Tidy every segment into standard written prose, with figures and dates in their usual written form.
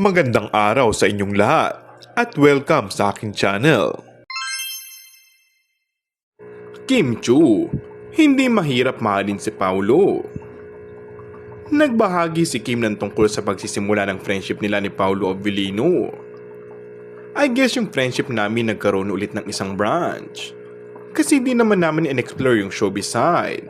Magandang araw sa inyong lahat at welcome sa aking channel. Kim Chu, hindi mahirap mahalin si Paulo. Nagbahagi si Kim ng tungkol sa pagsisimula ng friendship nila ni Paulo Avellino. I guess yung friendship namin nagkaroon ulit ng isang branch. Kasi di naman namin in-explore yung showbiz side.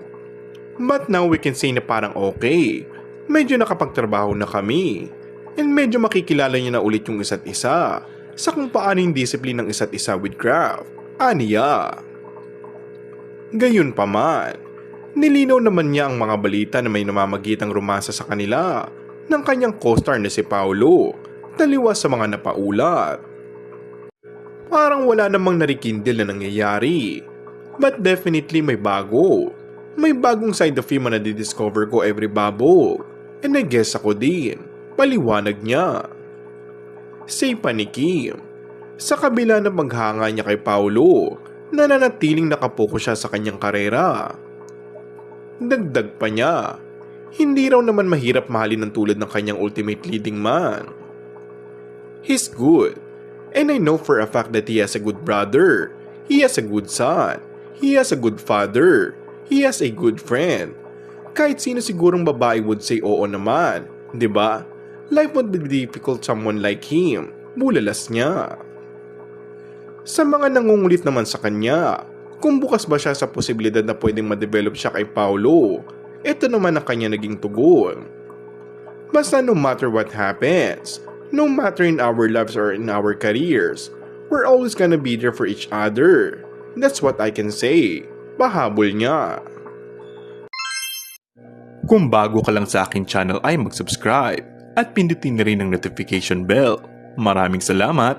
But now we can say na parang okay. Medyo nakapagtrabaho na kami. And medyo makikilala niya na ulit yung isa't isa sa kung paano yung discipline ng isa't isa with craft. Aniya. Gayun pa man, nilinaw naman niya ang mga balita na may namamagitang romansa sa kanila ng kanyang co-star na si Paulo, taliwas sa mga napaulat. Parang wala namang narikindil na nangyayari. But definitely may bago. May bagong side of him na nadidiscover ko every bubble. And I guess ako din. Paliwanag niya. Say pa ni Kim, sa kabila ng paghanga niya kay Paulo, nananatiling nakapokus siya sa kanyang karera. Dagdag pa niya, hindi raw naman mahirap mahalin ng tulad ng kanyang ultimate leading man. He's good, and I know for a fact that he has a good brother, he has a good son, he has a good father, he has a good friend. Kahit sino sigurong babae would say oo naman, di ba? Life would be difficult someone like him, bulalas niya. Sa mga nangungulit naman sa kanya, kung bukas ba siya sa posibilidad na pwedeng ma-develop siya kay Paulo, ito naman ang kanya naging tugon. Basta no matter what happens, no matter in our lives or in our careers, we're always gonna be there for each other. That's what I can say. Pahabol niya. Kung bago ka lang sa aking channel ay mag-subscribe at pindutin na rin ang notification bell. Maraming salamat!